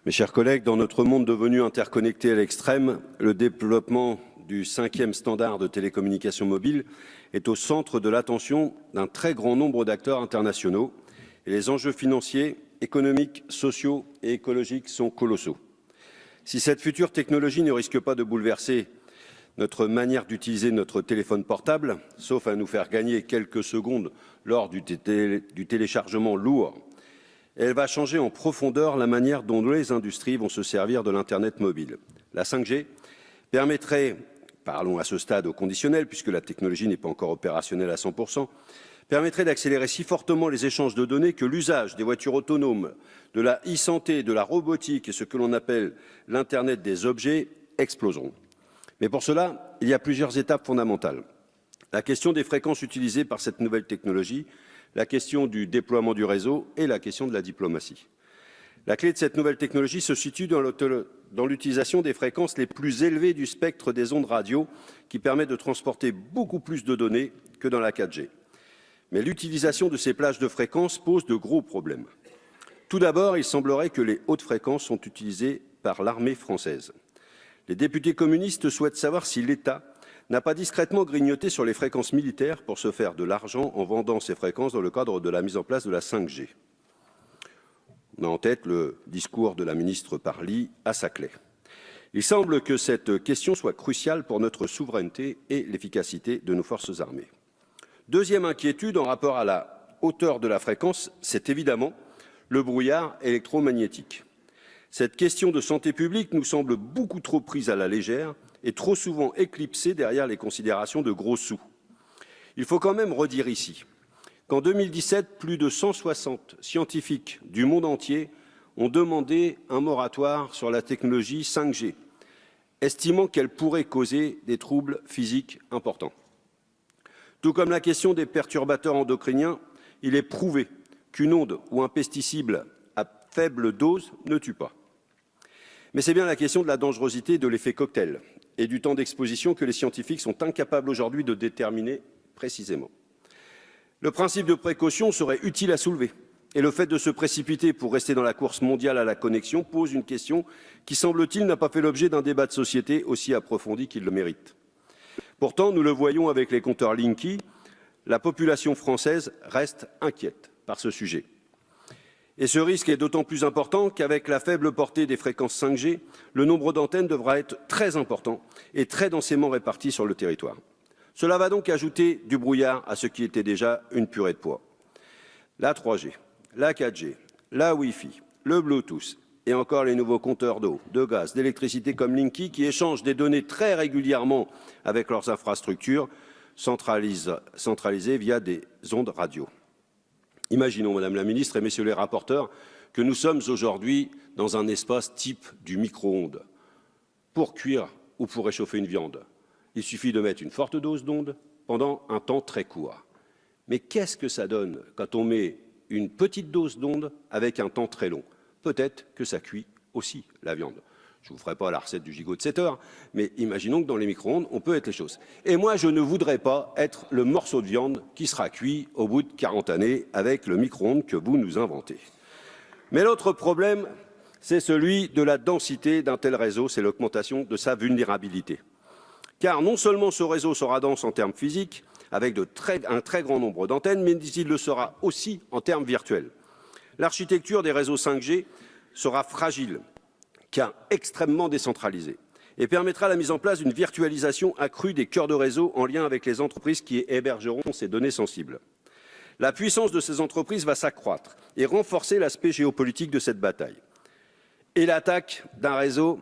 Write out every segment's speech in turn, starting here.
Mes chers collègues, dans notre monde devenu interconnecté à l'extrême, le développement du 5e standard de télécommunications mobiles est au centre de l'attention d'un très grand nombre d'acteurs internationaux et les enjeux financiers, économiques, sociaux et écologiques sont colossaux. Si cette future technologie ne risque pas de bouleverser notre manière d'utiliser notre téléphone portable, sauf à nous faire gagner quelques secondes lors du téléchargement lourd, elle va changer en profondeur la manière dont les industries vont se servir de l'Internet mobile. La 5G permettrait, parlons à ce stade au conditionnel, puisque la technologie n'est pas encore opérationnelle à 100%, permettrait d'accélérer si fortement les échanges de données que l'usage des voitures autonomes, de la e-santé, de la robotique et ce que l'on appelle l'Internet des objets exploseront. Mais pour cela, il y a plusieurs étapes fondamentales. La question des fréquences utilisées par cette nouvelle technologie, la question du déploiement du réseau et la question de la diplomatie. La clé de cette nouvelle technologie se situe dans l'utilisation des fréquences les plus élevées du spectre des ondes radio qui permet de transporter beaucoup plus de données que dans la 4G. Mais l'utilisation de ces plages de fréquences pose de gros problèmes. Tout d'abord, il semblerait que les hautes fréquences sont utilisées par l'armée française. Les députés communistes souhaitent savoir si l'État n'a pas discrètement grignoté sur les fréquences militaires pour se faire de l'argent en vendant ces fréquences dans le cadre de la mise en place de la 5G. On a en tête le discours de la ministre Parly à Saclay. Il semble que cette question soit cruciale pour notre souveraineté et l'efficacité de nos forces armées. Deuxième inquiétude en rapport à la hauteur de la fréquence, c'est évidemment le brouillard électromagnétique. Cette question de santé publique nous semble beaucoup trop prise à la légère et trop souvent éclipsée derrière les considérations de gros sous. Il faut quand même redire ici qu'en 2017, plus de 160 scientifiques du monde entier ont demandé un moratoire sur la technologie 5G, estimant qu'elle pourrait causer des troubles physiques importants. Tout comme la question des perturbateurs endocriniens, il est prouvé qu'une onde ou un pesticide à faible dose ne tue pas. Mais c'est bien la question de la dangerosité de l'effet cocktail et du temps d'exposition que les scientifiques sont incapables aujourd'hui de déterminer précisément. Le principe de précaution serait utile à soulever et le fait de se précipiter pour rester dans la course mondiale à la connexion pose une question qui, semble-t-il, n'a pas fait l'objet d'un débat de société aussi approfondi qu'il le mérite. Pourtant, nous le voyons avec les compteurs Linky, la population française reste inquiète par ce sujet. Et ce risque est d'autant plus important qu'avec la faible portée des fréquences 5G, le nombre d'antennes devra être très important et très densément réparti sur le territoire. Cela va donc ajouter du brouillard à ce qui était déjà une purée de pois. La 3G, la 4G, la Wi-Fi, le Bluetooth et encore les nouveaux compteurs d'eau, de gaz, d'électricité comme Linky qui échangent des données très régulièrement avec leurs infrastructures centralisées via des ondes radio. Imaginons, Madame la Ministre et Messieurs les rapporteurs, que nous sommes aujourd'hui dans un espace type du micro-ondes. Pour cuire ou pour réchauffer une viande, il suffit de mettre une forte dose d'ondes pendant un temps très court. Mais qu'est-ce que ça donne quand on met une petite dose d'ondes avec un temps très long? Peut-être que ça cuit aussi la viande. Je ne vous ferai pas la recette du gigot de 7 heures, mais imaginons que dans les micro-ondes, on peut être les choses. Et moi, je ne voudrais pas être le morceau de viande qui sera cuit au bout de 40 années avec le micro-ondes que vous nous inventez. Mais l'autre problème, c'est celui de la densité d'un tel réseau, c'est l'augmentation de sa vulnérabilité. Car non seulement ce réseau sera dense en termes physiques, avec un très grand nombre d'antennes, mais il le sera aussi en termes virtuels. L'architecture des réseaux 5G sera fragile, car extrêmement décentralisée, et permettra la mise en place d'une virtualisation accrue des cœurs de réseau en lien avec les entreprises qui hébergeront ces données sensibles. La puissance de ces entreprises va s'accroître et renforcer l'aspect géopolitique de cette bataille. Et l'attaque d'un réseau,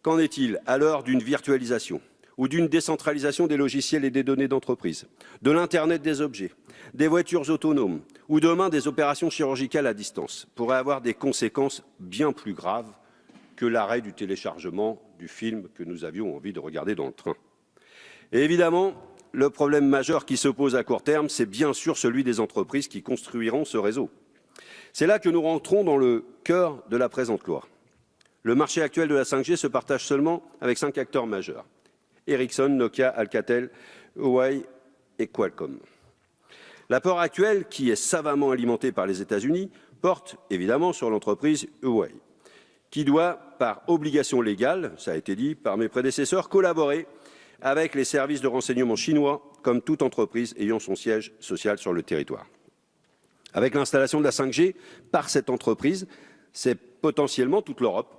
qu'en est-il à l'heure d'une virtualisation ou d'une décentralisation des logiciels et des données d'entreprise, de l'Internet des objets, des voitures autonomes ou demain des opérations chirurgicales à distance pourrait avoir des conséquences bien plus graves que l'arrêt du téléchargement du film que nous avions envie de regarder dans le train. Et évidemment, le problème majeur qui se pose à court terme, c'est bien sûr celui des entreprises qui construiront ce réseau. C'est là que nous rentrons dans le cœur de la présente loi. Le marché actuel de la 5G se partage seulement avec 5 acteurs majeurs. Ericsson, Nokia, Alcatel, Huawei et Qualcomm. L'apport actuel, qui est savamment alimenté par les États-Unis, porte évidemment sur l'entreprise Huawei. qui doit, par obligation légale, ça a été dit par mes prédécesseurs, collaborer avec les services de renseignement chinois, comme toute entreprise ayant son siège social sur le territoire. Avec l'installation de la 5G par cette entreprise, c'est potentiellement toute l'Europe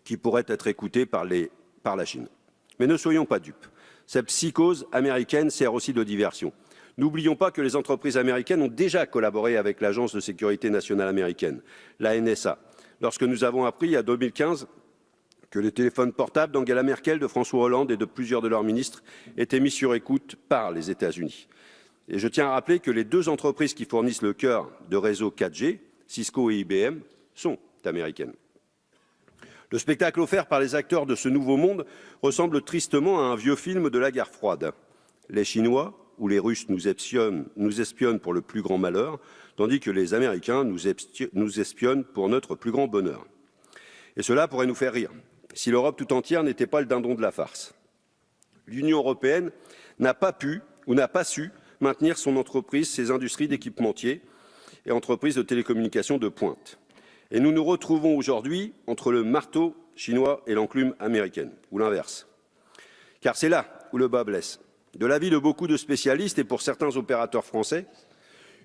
qui pourrait être écoutée par la Chine. Mais ne soyons pas dupes. Cette psychose américaine sert aussi de diversion. N'oublions pas que les entreprises américaines ont déjà collaboré avec l'Agence de sécurité nationale américaine, la NSA, lorsque nous avons appris en 2015 que les téléphones portables d'Angela Merkel, de François Hollande et de plusieurs de leurs ministres étaient mis sur écoute par les États-Unis. Et je tiens à rappeler que les deux entreprises qui fournissent le cœur de réseau 4G, Cisco et IBM, sont américaines. Le spectacle offert par les acteurs de ce nouveau monde ressemble tristement à un vieux film de la guerre froide. Les Chinois ou les Russes nous espionnent pour le plus grand malheur, tandis que les Américains nous espionnent pour notre plus grand bonheur. Et cela pourrait nous faire rire, si l'Europe tout entière n'était pas le dindon de la farce. L'Union européenne n'a pas pu ou n'a pas su maintenir son entreprise, ses industries d'équipementiers et entreprises de télécommunications de pointe. Et nous nous retrouvons aujourd'hui entre le marteau chinois et l'enclume américaine, ou l'inverse. Car c'est là où le bât blesse. De l'avis de beaucoup de spécialistes et pour certains opérateurs français,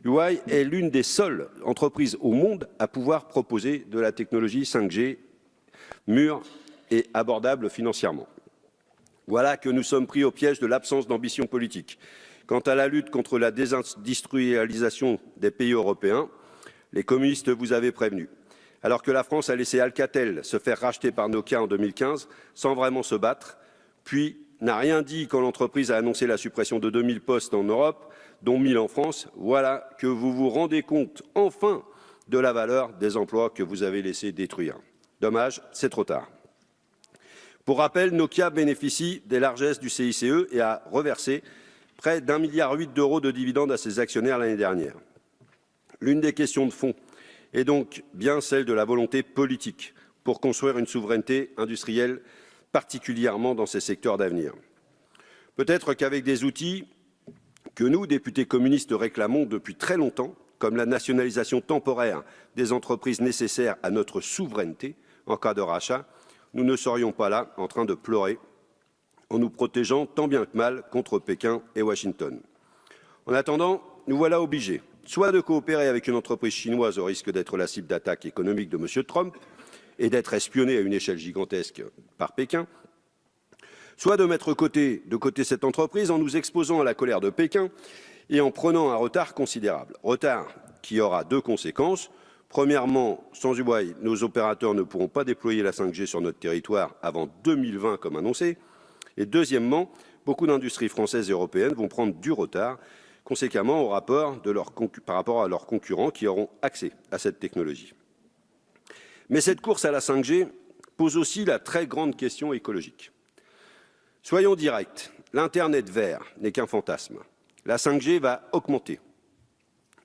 Huawei est l'une des seules entreprises au monde à pouvoir proposer de la technologie 5G mûre et abordable financièrement. Voilà que nous sommes pris au piège de l'absence d'ambition politique. Quant à la lutte contre la désindustrialisation des pays européens, les communistes vous avaient prévenu. Alors que la France a laissé Alcatel se faire racheter par Nokia en 2015 sans vraiment se battre, puis n'a rien dit quand l'entreprise a annoncé la suppression de 2000 postes en Europe, dont 1000 en France, voilà que vous vous rendez compte enfin de la valeur des emplois que vous avez laissé détruire. Dommage, c'est trop tard. Pour rappel, Nokia bénéficie des largesses du CICE et a reversé près d'1,8 milliard d'euros de dividendes à ses actionnaires l'année dernière. L'une des questions de fond est donc bien celle de la volonté politique pour construire une souveraineté industrielle, particulièrement dans ces secteurs d'avenir. Peut-être qu'avec des outils que nous, députés communistes, réclamons depuis très longtemps, comme la nationalisation temporaire des entreprises nécessaires à notre souveraineté en cas de rachat, nous ne serions pas là en train de pleurer en nous protégeant tant bien que mal contre Pékin et Washington. En attendant, nous voilà obligés soit de coopérer avec une entreprise chinoise au risque d'être la cible d'attaques économiques de M. Trump et d'être espionnés à une échelle gigantesque par Pékin, soit de mettre de côté cette entreprise en nous exposant à la colère de Pékin et en prenant un retard considérable. Retard qui aura deux conséquences. Premièrement, sans Huawei, nos opérateurs ne pourront pas déployer la 5G sur notre territoire avant 2020 comme annoncé. Et deuxièmement, beaucoup d'industries françaises et européennes vont prendre du retard, conséquemment par rapport à leurs concurrents qui auront accès à cette technologie. Mais cette course à la 5G pose aussi la très grande question écologique. Soyons directs, l'Internet vert n'est qu'un fantasme. La 5G va augmenter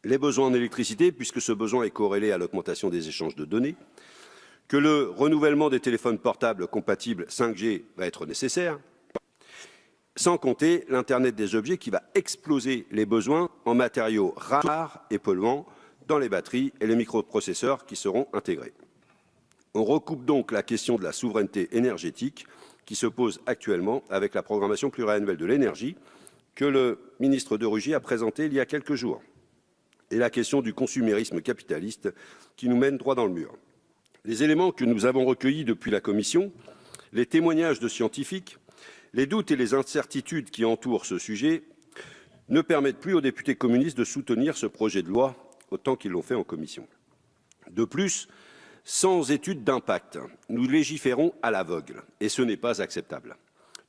les besoins en électricité, puisque ce besoin est corrélé à l'augmentation des échanges de données, que le renouvellement des téléphones portables compatibles 5G va être nécessaire, sans compter l'Internet des objets qui va exploser les besoins en matériaux rares et polluants dans les batteries et les microprocesseurs qui seront intégrés. On recoupe donc la question de la souveraineté énergétique qui se pose actuellement avec la programmation pluriannuelle de l'énergie que le ministre de Rugy a présentée il y a quelques jours, et la question du consumérisme capitaliste qui nous mène droit dans le mur. Les éléments que nous avons recueillis depuis la Commission, les témoignages de scientifiques, les doutes et les incertitudes qui entourent ce sujet ne permettent plus aux députés communistes de soutenir ce projet de loi autant qu'ils l'ont fait en commission. De plus, sans étude d'impact, nous légiférons à l'aveugle et ce n'est pas acceptable.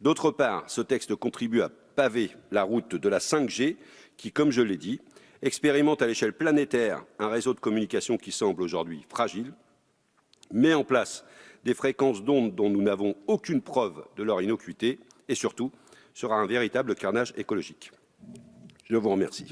D'autre part, ce texte contribue à paver la route de la 5G qui, comme je l'ai dit, expérimente à l'échelle planétaire un réseau de communication qui semble aujourd'hui fragile, met en place des fréquences d'ondes dont nous n'avons aucune preuve de leur innocuité et surtout sera un véritable carnage écologique. Je vous remercie.